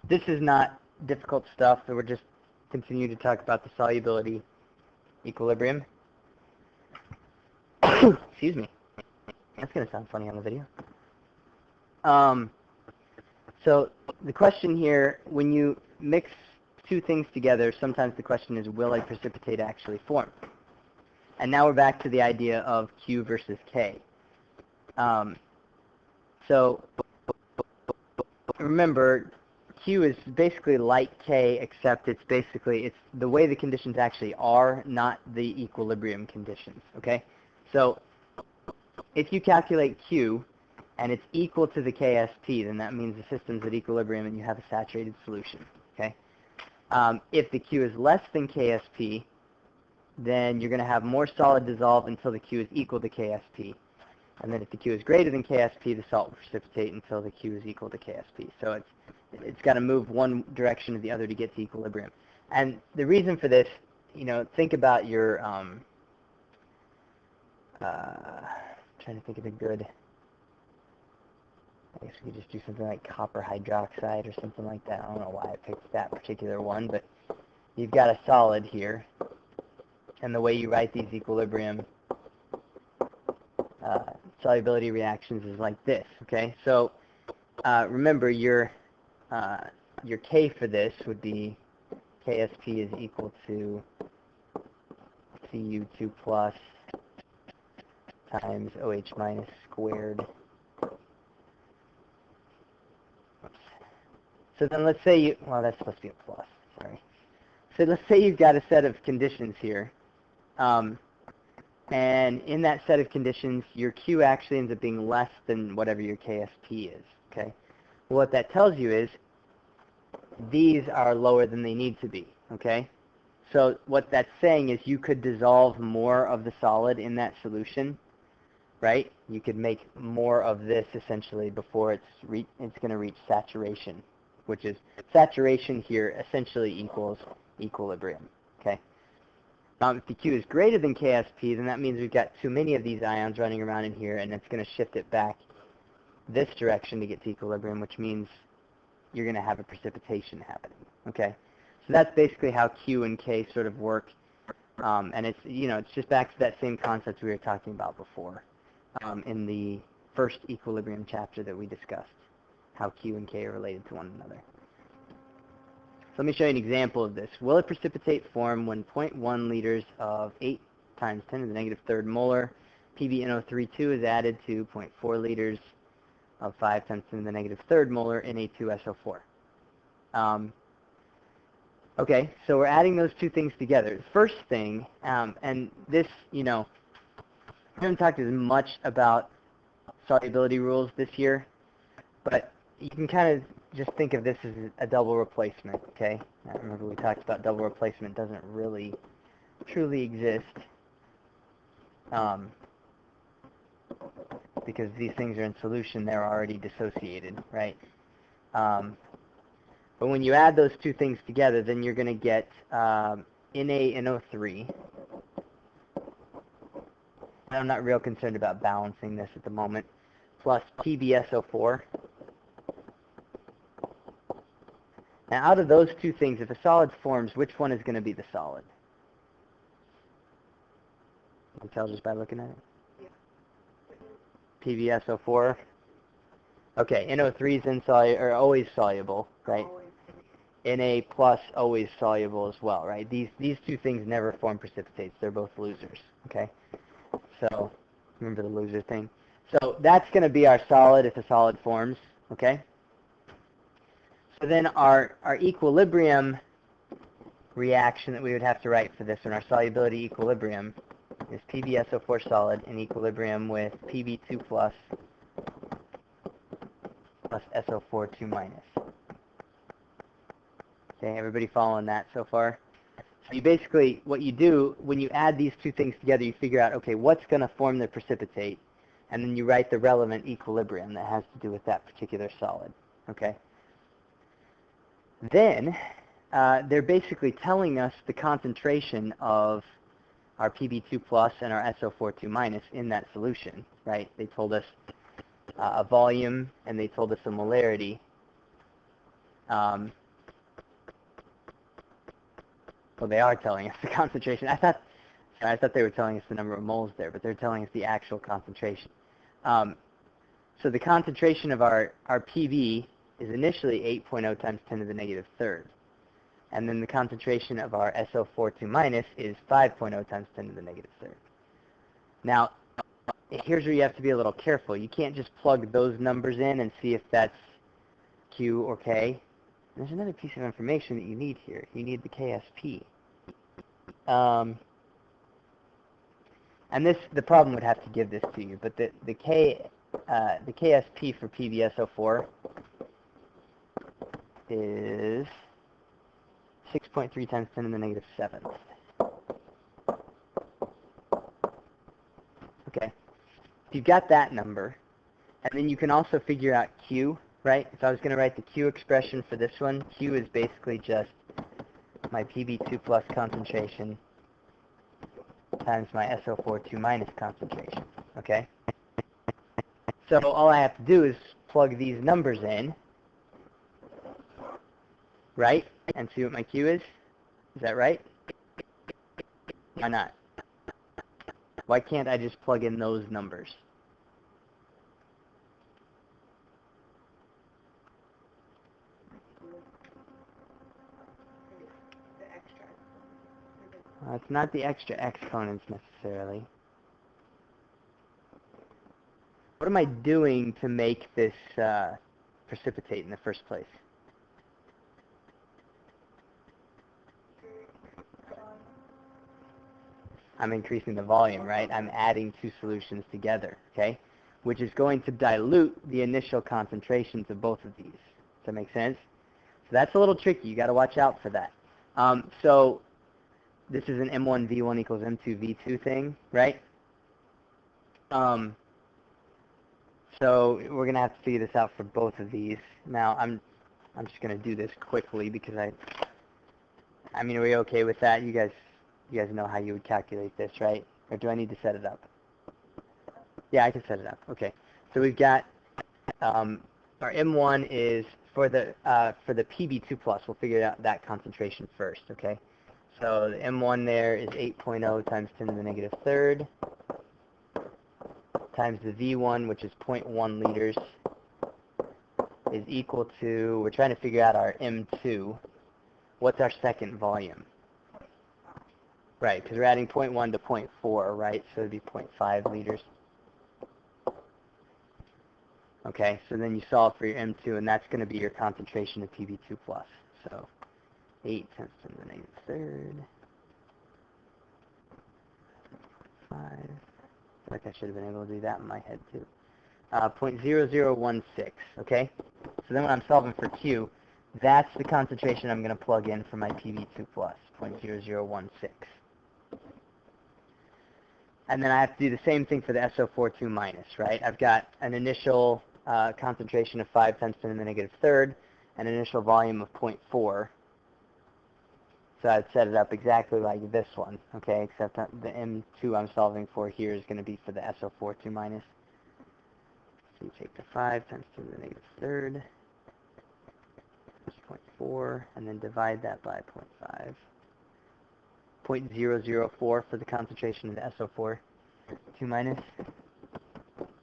This is not difficult stuff, so we're just continue to talk about the solubility equilibrium. Excuse me. That's going to sound funny on the video. So the question here, when you mix two things together, sometimes the question is, will a precipitate actually form? And now we're back to the idea of Q versus K. So remember, Q is basically like K, except it's the way the conditions actually are, not the equilibrium conditions, okay? So if you calculate Q and it's equal to the KSP, then that means the system's at equilibrium and you have a saturated solution, okay? If the Q is less than KSP, then you're going to have more solid dissolve until the Q is equal to KSP. And then if the Q is greater than KSP, the salt will precipitate until the Q is equal to KSP. So it's got to move one direction or the other to get to equilibrium. And the reason for this, think about your, trying to think of a good, I guess we could just do something like copper hydroxide or something like that. I don't know why I picked that particular one, but you've got a solid here. And the way you write these equilibrium solubility reactions is like this, okay? So remember, your K for this would be KSP is equal to Cu2 plus times OH minus squared. So then let's say that's supposed to be a plus, sorry. So let's say you've got a set of conditions here. And in that set of conditions, your Q actually ends up being less than whatever your KSP is, okay? Well, what that tells you is these are lower than they need to be, okay? So what that's saying is you could dissolve more of the solid in that solution, right? You could make more of this essentially before it's going to reach saturation, which is saturation here essentially equals equilibrium, okay? If the Q is greater than KSP, then that means we've got too many of these ions running around in here, and it's going to shift it back this direction to get to equilibrium, which means you're going to have a precipitation happening, okay? So that's basically how Q and K sort of work, and it's, it's just back to that same concept we were talking about before in the first equilibrium chapter that we discussed, how Q and K are related to one another. So let me show you an example of this. Will a precipitate form when 0.1 liters of 8 times 10 to the negative third molar PbNO32 is added to 0.4 liters of 5 times 10 to the negative third molar Na2SO4? Okay, so we're adding those two things together. The first thing, and this, we haven't talked as much about solubility rules this year, but you can kind of just think of this as a double replacement, okay? I remember we talked about double replacement doesn't really truly exist because these things are in solution, they're already dissociated, right? But when you add those two things together, then you're going to get NaNO3. I'm not real concerned about balancing this at the moment, plus PbSO4. Now, out of those two things, if a solid forms, which one is going to be the solid? You can tell just by looking at it. Yeah. PbSO4. Okay, NO3 is always soluble, right? Na plus always soluble as well, right? These two things never form precipitates. They're both losers, okay? So remember the loser thing. So that's going to be our solid if a solid forms, okay? So then our equilibrium reaction that we would have to write for this one, our solubility equilibrium, is PbSO4 solid in equilibrium with Pb2 plus SO4 2 minus. Okay, everybody following that so far? So you basically, what you do, when you add these two things together, you figure out, okay, what's going to form the precipitate, and then you write the relevant equilibrium that has to do with that particular solid, okay? Then, they're basically telling us the concentration of our Pb2 plus and our SO4 2 minus in that solution, right? They told us a volume, and they told us a molarity. Well, they are telling us the concentration. I thought they were telling us the number of moles there, but they're telling us the actual concentration. So the concentration of our PB is initially 8.0 times 10 to the negative third. And then the concentration of our SO42 minus is 5.0 times 10 to the negative third. Now, here's where you have to be a little careful. You can't just plug those numbers in and see if that's Q or K. There's another piece of information that you need here. You need the KSP. And the problem would have to give this to you, but the KSP for PbSO4 is 6.3 times 10 to the negative 7th. Okay. If you've got that number, and then you can also figure out Q, right? If I was going to write the Q expression for this one, Q is basically just my PB2 plus concentration times my SO42 minus concentration, okay? So all I have to do is plug these numbers in, right? And see what my Q is. Is that right? Why not? Why can't I just plug in those numbers? It's not the extra exponents necessarily. What am I doing to make this precipitate in the first place? I'm increasing the volume, right? I'm adding two solutions together, okay? Which is going to dilute the initial concentrations of both of these. Does that make sense? So that's a little tricky. You got to watch out for that. So this is an M1 V1 equals M2 V2 thing, right? So we're going to have to figure this out for both of these. Now I'm just going to do this quickly because I mean, are we okay with that? You guys know how you would calculate this, right? Or do I need to set it up? Yeah, I can set it up. Okay. So we've got our M1 is for the PB2 plus. We'll figure out that concentration first, okay? So the M1 there is 8.0 times 10 to the negative third times the V1, which is 0.1 liters, is equal to, we're trying to figure out our M2. What's our second volume? Right, because we're adding 0.1 to 0.4, right? So it would be 0.5 liters. Okay, so then you solve for your M2, and that's going to be your concentration of PB2 plus. So 8 times 10 to the negative third. 5. I feel like I should have been able to do that in my head, too. 0.0016, okay? So then when I'm solving for Q, that's the concentration I'm going to plug in for my PB2 plus, 0.0016. And then I have to do the same thing for the SO42 minus, right? I've got an initial concentration of 5 times 10 to the negative third, an initial volume of 0.4. So I'd set it up exactly like this one, okay? Except that the M2 I'm solving for here is going to be for the SO42 minus. So you take the 5 times 10 to the negative third, 0.4, and then divide that by 0.5. 0.004 for the concentration of the SO42 minus. Is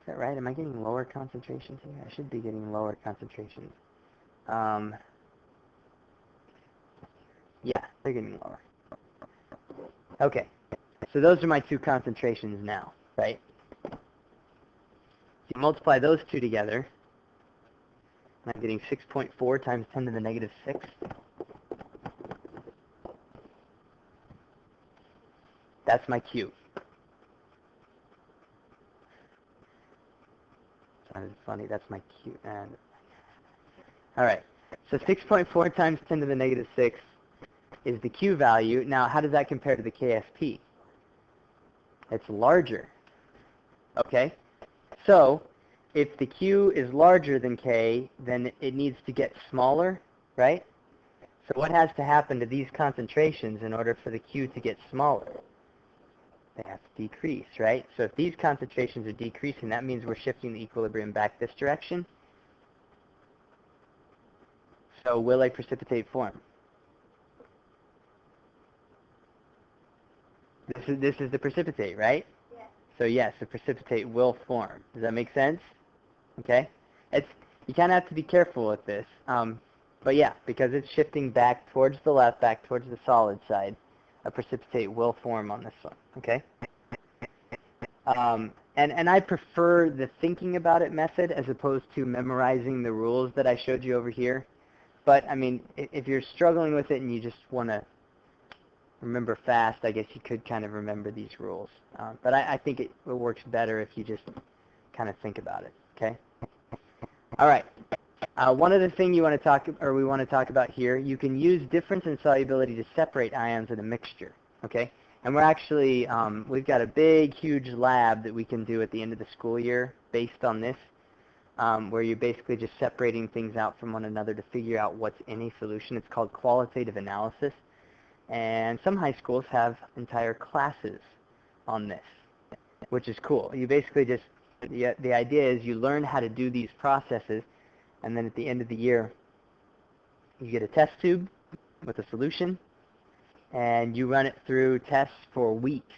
that right? Am I getting lower concentrations here? I should be getting lower concentrations. Yeah, they're getting lower. Okay, so those are my two concentrations now, right? You multiply those two together, and I'm getting 6.4 times 10 to the negative 6. That's my Q. Sounded funny. That's my Q. All right. So 6.4 times 10 to the negative 6 is the Q value. Now, how does that compare to the KSP? It's larger. Okay? So if the Q is larger than K, then it needs to get smaller, right? So what has to happen to these concentrations in order for the Q to get smaller? They have to decrease, right? So if these concentrations are decreasing, that means we're shifting the equilibrium back this direction. So will a precipitate form? This is the precipitate, right? Yeah. So yes, the precipitate will form. Does that make sense? Okay. You kind of have to be careful with this. But yeah, because it's shifting back towards the left, back towards the solid side, a precipitate will form on this one. Okay. And I prefer the thinking about it method as opposed to memorizing the rules that I showed you over here. But I mean, if you're struggling with it and you just want to remember fast, I guess you could kind of remember these rules. But I think it works better if you just kind of think about it. Okay. All right. One other thing we want to talk about here, you can use difference in solubility to separate ions in a mixture. Okay. And we're actually, we've got a big, huge lab that we can do at the end of the school year based on this, where you're basically just separating things out from one another to figure out what's in a solution. It's called qualitative analysis. And some high schools have entire classes on this, which is cool. You basically just, the idea is you learn how to do these processes, and then at the end of the year, you get a test tube with a solution, and you run it through tests for weeks,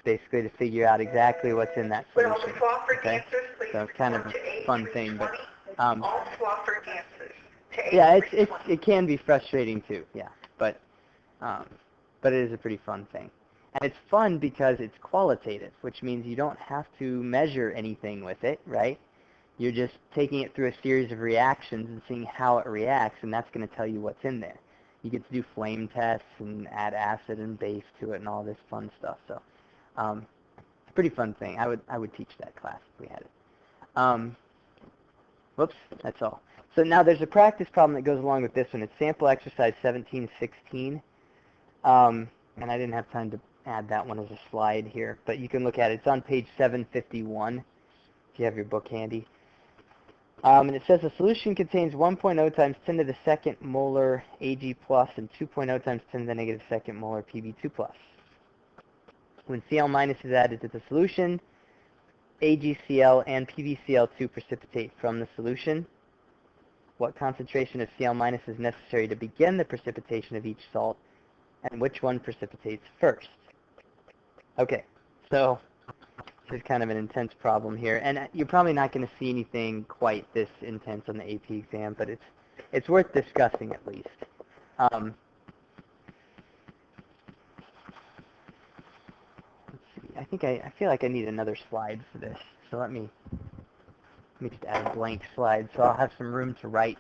basically to figure out exactly what's in that solution. Okay? So it's kind of a fun thing, but yeah, it can be frustrating too. Yeah, but it is a pretty fun thing. And it's fun because it's qualitative, which means you don't have to measure anything with it, right? You're just taking it through a series of reactions and seeing how it reacts, and that's going to tell you what's in there. You get to do flame tests and add acid and base to it and all this fun stuff. So it's a pretty fun thing. I would teach that class if we had it. Whoops, that's all. So now there's a practice problem that goes along with this one. It's sample exercise 1716. And I didn't have time to add that one as a slide here, but you can look at it. It's on page 751 if you have your book handy. And it says a solution contains 1.0 times 10 to the second molar Ag plus and 2.0 times 10 to the negative second molar Pb2 plus. When Cl minus is added to the solution, AgCl and PbCl2 precipitate from the solution. What concentration of Cl minus is necessary to begin the precipitation of each salt, and which one precipitates first? Okay, so this is kind of an intense problem here, and you're probably not going to see anything quite this intense on the AP exam, but it's worth discussing at least. Let's see. I feel like I need another slide for this, so let me just add a blank slide so I'll have some room to write.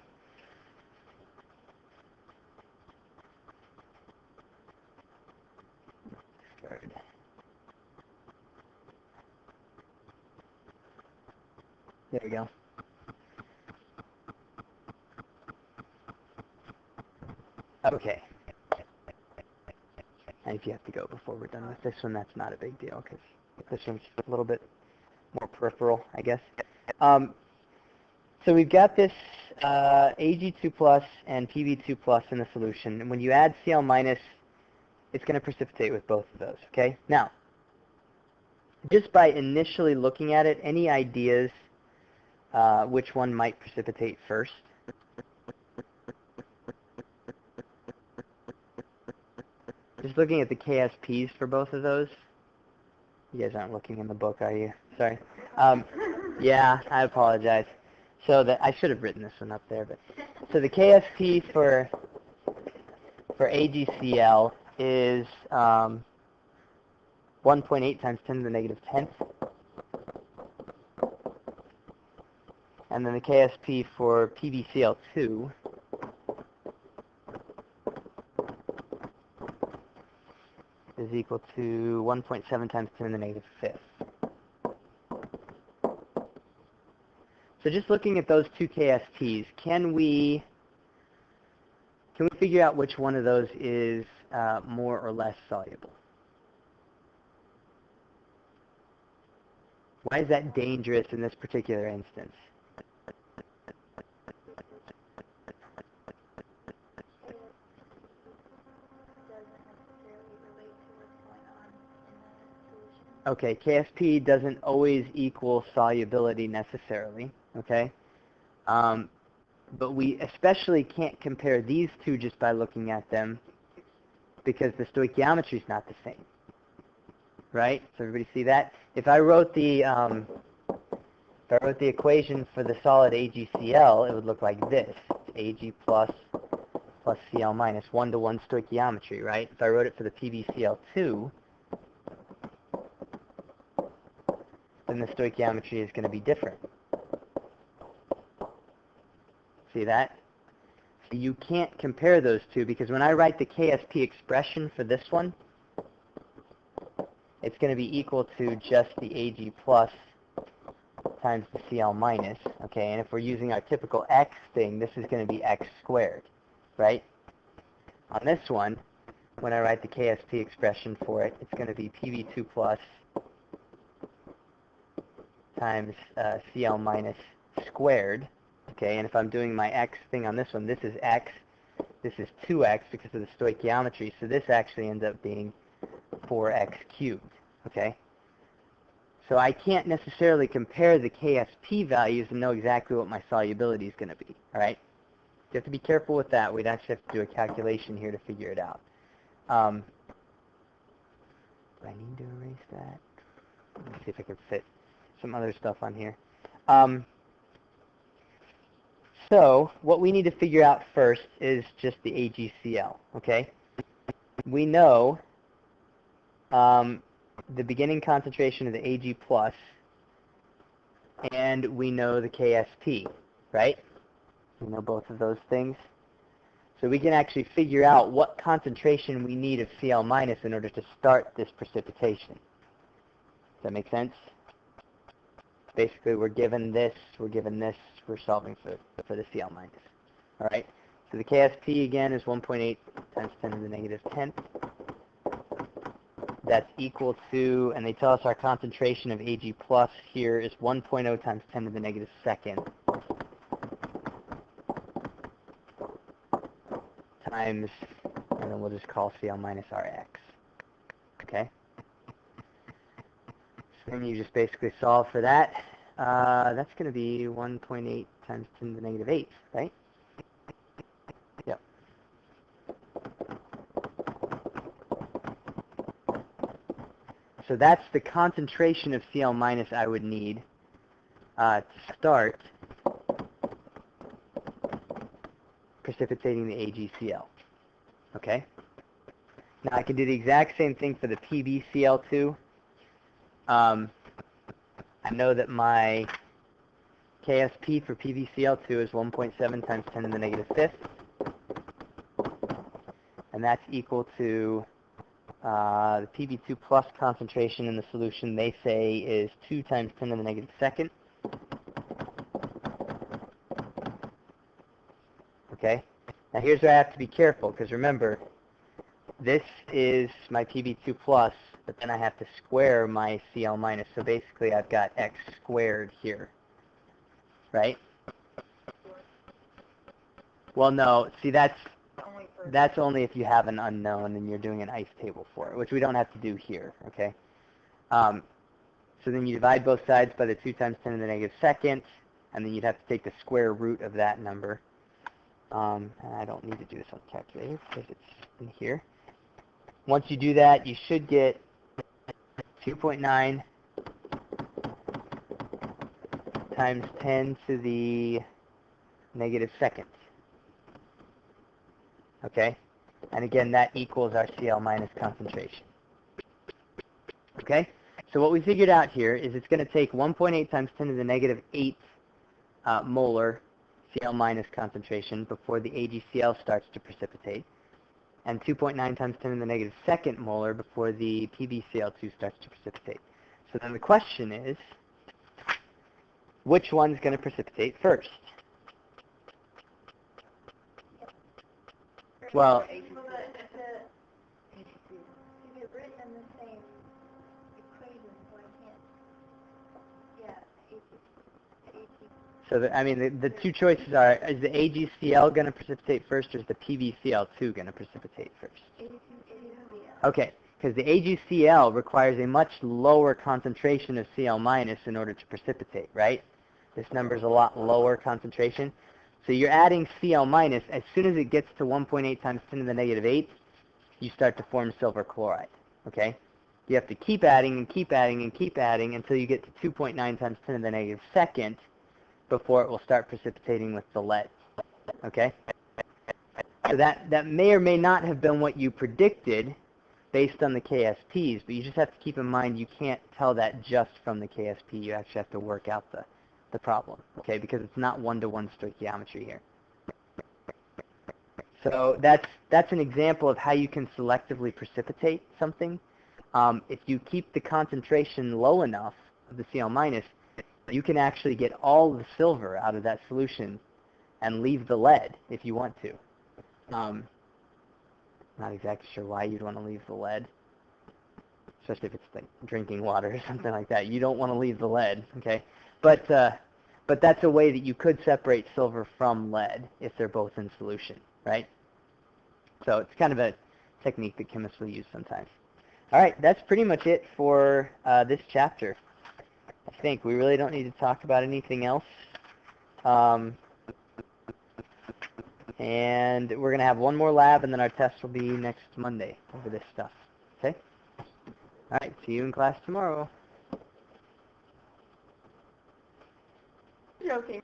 There we go. Okay. And if you have to go before we're done with this one, that's not a big deal, because this one's a little bit more peripheral, I guess. So we've got this Ag2 plus and Pb2 plus in the solution, and when you add Cl minus, it's going to precipitate with both of those, okay? Now, just by initially looking at it, any ideas which one might precipitate first? Just looking at the KSPs for both of those. You guys aren't looking in the book, are you? Sorry. Yeah, I apologize. So I should have written this one up there, but so the KSP for AgCl is 1.8 times 10 to the negative 10th. And then the KSP for PbCl2 is equal to 1.7 times 10 to the negative 5th. So just looking at those two KSPs, can we figure out which one of those is more or less soluble? Why is that dangerous in this particular instance? Okay, KSP doesn't always equal solubility necessarily, okay? But we especially can't compare these two just by looking at them because the stoichiometry is not the same, right? So everybody see that? If I wrote the equation for the solid AgCl, it would look like this. It's Ag plus Cl minus, 1-to-1 stoichiometry, right? If I wrote it for the PbCl2, then the stoichiometry is going to be different. See that? So you can't compare those two because when I write the KSP expression for this one, it's going to be equal to just the Ag plus times the Cl minus, okay? And if we're using our typical x thing, this is going to be x squared, right? On this one, when I write the KSP expression for it, it's going to be Pb2 plus times Cl minus squared, okay? And if I'm doing my x thing on this one, this is x, this is 2x because of the stoichiometry, so this actually ends up being 4x cubed, okay? So I can't necessarily compare the KSP values and know exactly what my solubility is going to be, all right? You have to be careful with that. We'd actually have to do a calculation here to figure it out. Do I need to erase that? Let me see if I can fit some other stuff on here. So what we need to figure out first is just the AgCl, okay? We know the beginning concentration of the Ag plus, and we know the KSP, right? We know both of those things. So we can actually figure out what concentration we need of Cl minus in order to start this precipitation. Does that make sense? Basically, we're given this, we're solving for the Cl minus. All right? So the KSP, again, is 1.8 times 10 to the negative 10th. That's equal to, and they tell us our concentration of Ag plus here is 1.0 times 10 to the negative second times, and then we'll just call Cl minus Rx. Okay? So then you just basically solve for that. That's going to be 1.8 times 10 to the negative 8, right? Yep. So that's the concentration of Cl minus I would need to start precipitating the AgCl. Okay? Now I can do the exact same thing for the PbCl2. I know that my KSP for PbCl2 is 1.7 times 10 to the negative 5th. And that's equal to the Pb2 plus concentration in the solution, they say, is 2 times 10 to the negative second. Okay? Now here's where I have to be careful, because remember, this is my Pb2 plus, but then I have to square my Cl minus. So basically I've got x squared here. Right? Well, no. See, that's only if you have an unknown and you're doing an ice table for it, which we don't have to do here, okay? So then you divide both sides by the 2 times 10 to the negative second, and then you'd have to take the square root of that number. And I don't need to do this on the calculator because it's in here. Once you do that, you should get 2.9 times 10 to the negative second. Okay? And again, that equals our Cl minus concentration. Okay? So what we figured out here is it's going to take 1.8 times 10 to the negative 8 molar Cl minus concentration before the AgCl starts to precipitate, and 2.9 times 10 to the negative second molar before the PbCl2 starts to precipitate. So then the question is, which one's going to precipitate first? Well, so the two choices are, is the AgCl going to precipitate first, or is the PbCl2 going to precipitate first? Okay, because the AgCl requires a much lower concentration of Cl minus in order to precipitate, right? This number is a lot lower concentration. So you're adding Cl minus. As soon as it gets to 1.8 times 10 to the negative 8, you start to form silver chloride, okay? You have to keep adding and keep adding and keep adding until you get to 2.9 times 10 to the negative second before it will start precipitating with the lead, okay? So that may or may not have been what you predicted based on the KSPs, but you just have to keep in mind you can't tell that just from the KSP. You actually have to work out the problem, okay, because it's not one-to-one stoichiometry here. So that's an example of how you can selectively precipitate something. If you keep the concentration low enough of the Cl minus, you can actually get all the silver out of that solution and leave the lead if you want to. Not exactly sure why you'd want to leave the lead, especially if it's like drinking water or something like that. You don't want to leave the lead, okay? But that's a way that you could separate silver from lead if they're both in solution, right? So it's kind of a technique that chemists will use sometimes. All right, that's pretty much it for this chapter. I think we really don't need to talk about anything else. And we're going to have one more lab, and then our test will be next Monday over this stuff. Okay? All right, see you in class tomorrow. Joking.